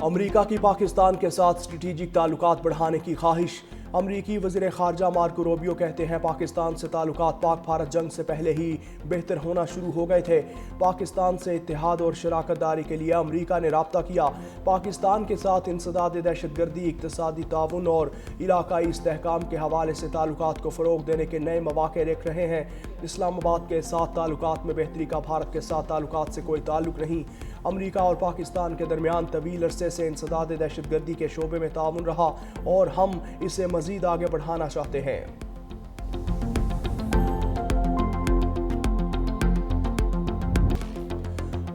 امریکہ کی پاکستان کے ساتھ اسٹریٹجک تعلقات بڑھانے کی خواہش۔ امریکی وزیر خارجہ مارکو روبیو کہتے ہیں پاکستان سے تعلقات پاک بھارت جنگ سے پہلے ہی بہتر ہونا شروع ہو گئے تھے۔ پاکستان سے اتحاد اور شراکت داری کے لیے امریکہ نے رابطہ کیا۔ پاکستان کے ساتھ انسداد دہشت گردی، اقتصادی تعاون اور علاقائی استحکام کے حوالے سے تعلقات کو فروغ دینے کے نئے مواقع دیکھ رہے ہیں۔ اسلام آباد کے ساتھ تعلقات میں بہتری کا بھارت کے ساتھ تعلقات سے کوئی تعلق نہیں۔ امریکہ اور پاکستان کے درمیان طویل عرصے سے انسداد دہشت گردی کے شعبے میں تعاون رہا اور ہم اسے مزید آگے بڑھانا چاہتے ہیں۔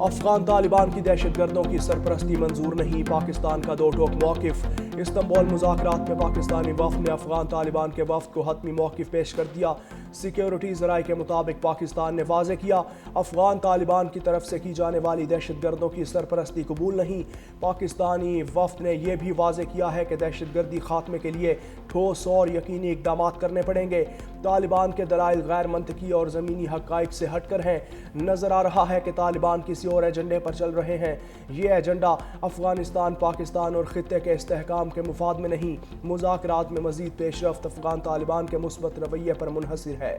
افغان طالبان کی دہشت گردوں کی سرپرستی منظور نہیں، پاکستان کا دو ٹوک موقف۔ استنبول مذاکرات میں پاکستانی وفد نے افغان طالبان کے وفد کو حتمی موقف پیش کر دیا۔ سیکیورٹی ذرائع کے مطابق پاکستان نے واضح کیا، افغان طالبان کی طرف سے کی جانے والی دہشت گردوں کی سرپرستی قبول نہیں۔ پاکستانی وفد نے یہ بھی واضح کیا ہے کہ دہشت گردی خاتمے کے لیے ٹھوس اور یقینی اقدامات کرنے پڑیں گے۔ طالبان کے دلائل غیر منطقی اور زمینی حقائق سے ہٹ کر ہیں۔ نظر آ رہا ہے کہ طالبان کسی اور ایجنڈے پر چل رہے ہیں۔ یہ ایجنڈا افغانستان، پاکستان اور خطے کے استحکام کے مفاد میں نہیں۔ مذاکرات میں مزید پیش رفت افغان طالبان کے مثبت رویے پر منحصر ہے۔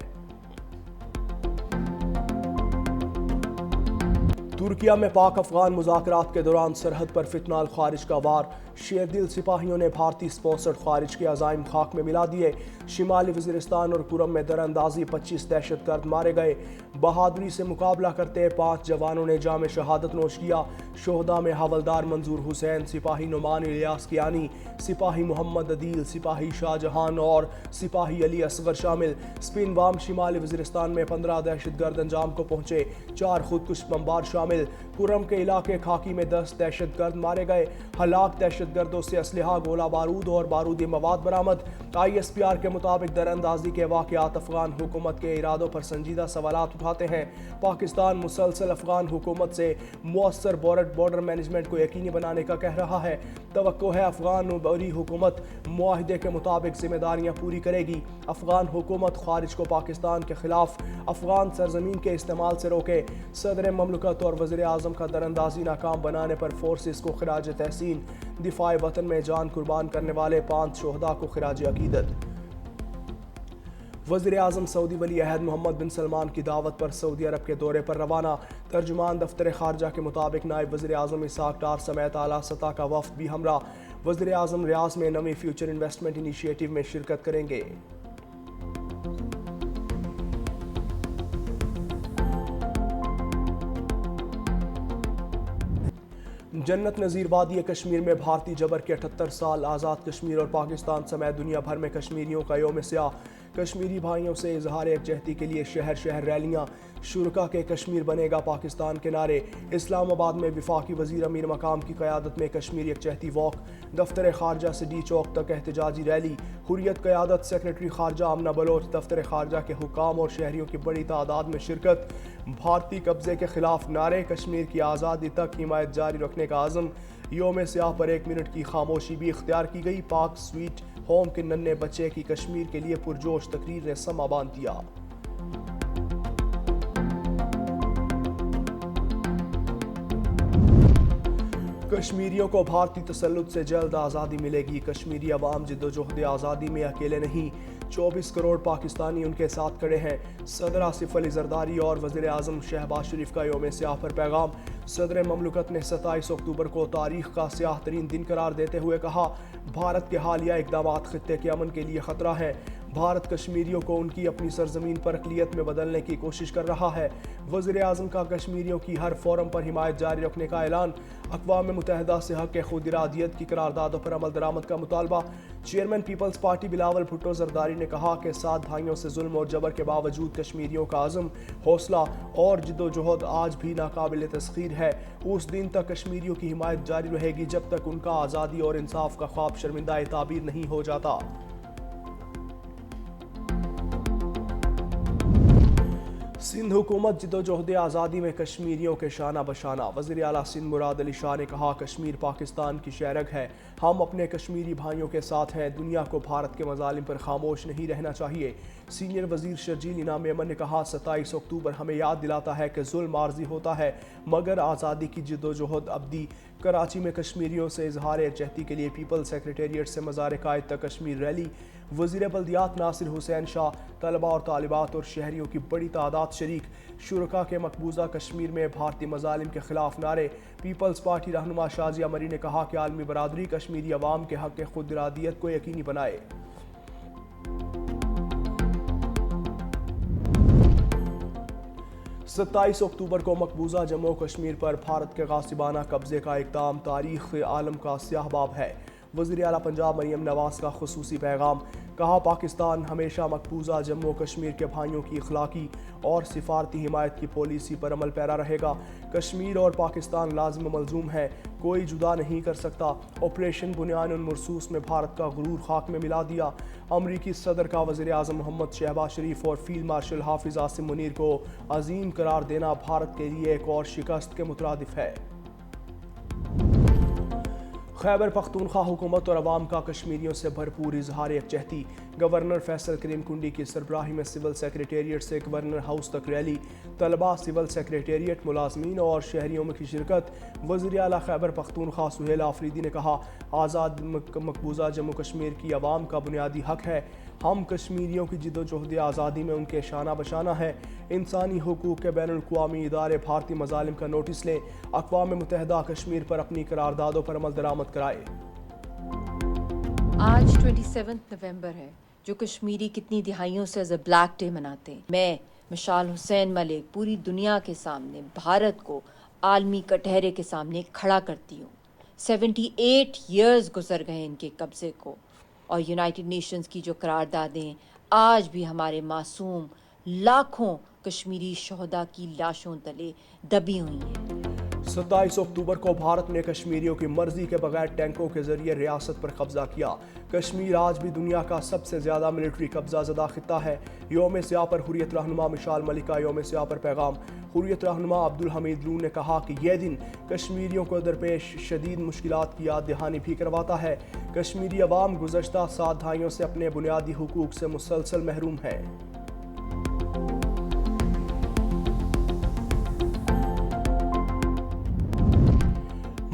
ترکیہ میں پاک افغان مذاکرات کے دوران سرحد پر فتنہ الخوارج کا وار۔ شیردل سپاہیوں نے بھارتی سپانسرڈ خوارج کے عزائم خاک میں ملا دیے۔ شمالی وزیرستان اور کرم میں در اندازی 25 دہشت گرد مارے گئے۔ بہادری سے مقابلہ کرتے 5 جوانوں نے جام شہادت نوش کیا۔ شہداء میں حوالدار منظور حسین، سپاہی نعمان الیاس کیانی، سپاہی محمد عدیل، سپاہی شاہ جہان اور سپاہی علی اصغر شامل۔ سپن وام شمالی وزیرستان میں 15 دہشت گرد انجام کو پہنچے، 4 خودکش بمبار شامل۔ کرم کے علاقے کھاکی میں 10 دہشت گرد مارے گئے۔ ہلاک دہشت گردوں سے اسلحہ، گولہ بارود اور بارودی مواد برآمد۔ ISPR کے مطابق در اندازی کے واقعات افغان حکومت کے ارادوں پر سنجیدہ سوالات اٹھاتے ہیں۔ پاکستان مسلسل افغان حکومت سے مؤثر بارڈر مینجمنٹ کو یقینی بنانے کا کہہ رہا ہے۔ توقع ہے افغان عبوری حکومت معاہدے کے مطابق ذمہ داریاں پوری کرے گی۔ افغان حکومت خوارج کو پاکستان کے خلاف افغان سرزمین کے استعمال سے روکے۔ صدر مملکت اور وزیر اعظم کا در اندازی ناکام بنانے پر فورسز کو خراج تحسین۔ دفاع وطن میں جان قربان کرنے والے 5 شہداء کو خراج عقیدت۔ وزیر اعظم سعودی ولی عہد محمد بن سلمان کی دعوت پر سعودی عرب کے دورے پر روانہ۔ ترجمان دفتر خارجہ کے مطابق نائب وزیر اعظم اسحاق ڈار سمیت اعلیٰ سطح کا وفد بھی ہمراہ۔ وزیر اعظم ریاض میں نویں فیوچر انویسٹمنٹ انیشیٹو میں شرکت کریں گے۔ جنت نظیر وادی کشمیر میں بھارتی جبر کے 78 سال۔ آزاد کشمیر اور پاکستان سمیت دنیا بھر میں کشمیریوں کا یوم سیاہ۔ کشمیری بھائیوں سے اظہار یکجہتی کے لیے شہر شہر ریلیاں۔ شرکا کے کشمیر بنے گا پاکستان کے نعرے۔ اسلام آباد میں وفاقی وزیر امیر مقام کی قیادت میں کشمیر یکجہتی واک۔ دفتر خارجہ سے ڈی چوک تک احتجاجی ریلی۔ حریت قیادت سیکرٹری خارجہ آمنہ بلوچ۔ دفتر خارجہ کے حکام اور شہریوں کی بڑی تعداد میں شرکت۔ بھارتی قبضے کے خلاف نعرے، کشمیر کی آزادی تک حمایت جاری رکھنے کا عزم۔ یوم سیاہ پر 1 منٹ کی خاموشی بھی اختیار کی گئی۔ پاک سویٹ ہوم کے ننھے بچے کی کشمیر کے لیے پرجوش تقریر نے سما باندھ دیا۔ کشمیریوں کو بھارتی تسلط سے جلد آزادی ملے گی۔ کشمیری عوام جدوجہد آزادی میں اکیلے نہیں، 24 کروڑ پاکستانی ان کے ساتھ کھڑے ہیں۔ صدر آصف علی زرداری اور وزیر اعظم شہباز شریف کا یوم سیاہ پر پیغام۔ صدر مملکت نے 27 اکتوبر کو تاریخ کا سیاہ ترین دن قرار دیتے ہوئے کہا، بھارت کے حالیہ اقدامات خطے کے امن کے لیے خطرہ ہیں۔ بھارت کشمیریوں کو ان کی اپنی سرزمین پر اقلیت میں بدلنے کی کوشش کر رہا ہے۔ وزیر اعظم کا کشمیریوں کی ہر فورم پر حمایت جاری رکھنے کا اعلان۔ اقوام متحدہ سے حق خود ارادیت کی قراردادوں پر عمل درآمد کا مطالبہ۔ Chairman Peoples Party Bilawal Bhutto Zardari نے کہا کہ 7 دہائیوں سے ظلم اور جبر کے باوجود کشمیریوں کا عزم، حوصلہ اور جدوجہد آج بھی ناقابل تسخیر ہے۔ اس دن تک کشمیریوں کی حمایت جاری رہے گی جب تک ان کا آزادی اور انصاف کا خواب شرمندہ تعبیر نہیں ہو جاتا۔ سندھ حکومت جدوجہد آزادی میں کشمیریوں کے شانہ بشانہ۔ وزیر اعلیٰ سندھ مراد علی شاہ نے کہا کشمیر پاکستان کی شہرگ ہے، ہم اپنے کشمیری بھائیوں کے ساتھ ہیں، دنیا کو بھارت کے مظالم پر خاموش نہیں رہنا چاہیے۔ سینئر وزیر شرجیل انعام ایمن نے کہا 27 اکتوبر ہمیں یاد دلاتا ہے کہ ظلم عارضی ہوتا ہے مگر آزادی کی جدوجہد ابدی۔ کراچی میں کشمیریوں سے اظہار یکجہتی کے لیے پیپل سیکریٹریٹ سے مزار قائد تک کشمیر ریلی۔ وزیر بلدیات ناصر حسین شاہ، طلباء اور طالبات اور شہریوں کی بڑی تعداد شریک۔ شرکاء کے مقبوضہ کشمیر میں بھارتی مظالم کے خلاف نعرے۔ پیپلز پارٹی رہنما شازیہ مری نے کہا کہ عالمی برادری کشمیری عوام کے حق خود ارادیت کو یقینی بنائے۔ 27 اکتوبر کو مقبوضہ جموں کشمیر پر بھارت کے غاصبانہ قبضے کا اقدام تاریخ عالم کا سیاہ باب ہے۔ وزیر اعلیٰ پنجاب مریم نواز کا خصوصی پیغام۔ کہا پاکستان ہمیشہ مقبوضہ جموں کشمیر کے بھائیوں کی اخلاقی اور سفارتی حمایت کی پالیسی پر عمل پیرا رہے گا۔ کشمیر اور پاکستان لازم و ملزوم ہے، کوئی جدا نہیں کر سکتا۔ آپریشن بنیان المرصوص میں بھارت کا غرور خاک میں ملا دیا۔ امریکی صدر کا وزیر اعظم محمد شہباز شریف اور فیلڈ مارشل حافظ عاصم منیر کو عظیم قرار دینا بھارت کے لیے ایک اور شکست کے مترادف ہے۔ خیبر پختونخوا حکومت اور عوام کا کشمیریوں سے بھرپور اظہار یکجہتی۔ گورنر فیصل کریم کنڈی کی سربراہی میں سول سیکریٹریٹ سے گورنر ہاؤس تک ریلی۔ طلباء، سول سیکریٹریٹ، ملازمین اور شہریوں میں کی شرکت۔ وزیر اعلیٰ خیبر پختونخوا سہیل آفریدی نے کہا آزاد مقبوضہ جموں کشمیر کی عوام کا بنیادی حق ہے، ہم کشمیریوں کی جدوجہد آزادی میں ان کے شانہ بشانہ ہیں۔ انسانی حقوق کے بین الاقوامی ادارے بھارتی مظالم کا نوٹس لیں، اقوام متحدہ کشمیر پر اپنی قراردادوں پر عمل درآمد کرائے۔ آج 27 نومبر ہے جو کشمیری کتنی دہائیوں سے ایز اے بلیک ڈے مناتے ہیں۔ میں مشال حسین ملک پوری دنیا کے سامنے بھارت کو عالمی کٹہرے کے سامنے کھڑا کرتی ہوں۔ 78 ایئرز گزر گئے ان کے قبضے کو، اور یونائٹڈ نیشنز کی جو قراردادیں آج بھی ہمارے معصوم لاکھوں کشمیری شہداء کی لاشوں تلے دبی ہوئی ہیں۔ 27 اکتوبر کو بھارت نے کشمیریوں کی مرضی کے بغیر ٹینکوں کے ذریعے ریاست پر قبضہ کیا۔ کشمیر آج بھی دنیا کا سب سے زیادہ ملٹری قبضہ زدہ خطہ ہے۔ یوم سیاہ پر حریت رہنما مشال ملک کا یوم سیاہ پر پیغام۔ حریت رہنما عبدالحمید لون نے کہا کہ یہ دن کشمیریوں کو درپیش شدید مشکلات کی یاد دہانی بھی کرواتا ہے۔ کشمیری عوام گزشتہ 7 دہائیوں سے اپنے بنیادی حقوق سے مسلسل محروم ہے۔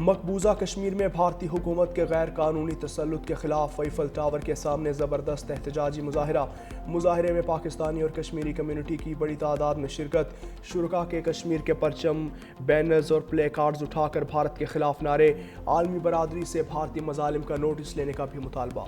مقبوضہ کشمیر میں بھارتی حکومت کے غیر قانونی تسلط کے خلاف ایفل ٹاور کے سامنے زبردست احتجاجی مظاہرہ۔ مظاہرے میں پاکستانی اور کشمیری کمیونٹی کی بڑی تعداد میں شرکت۔ شرکاء کے کشمیر کے پرچم، بینرز اور پلے کارڈز اٹھا کر بھارت کے خلاف نعرے۔ عالمی برادری سے بھارتی مظالم کا نوٹس لینے کا بھی مطالبہ۔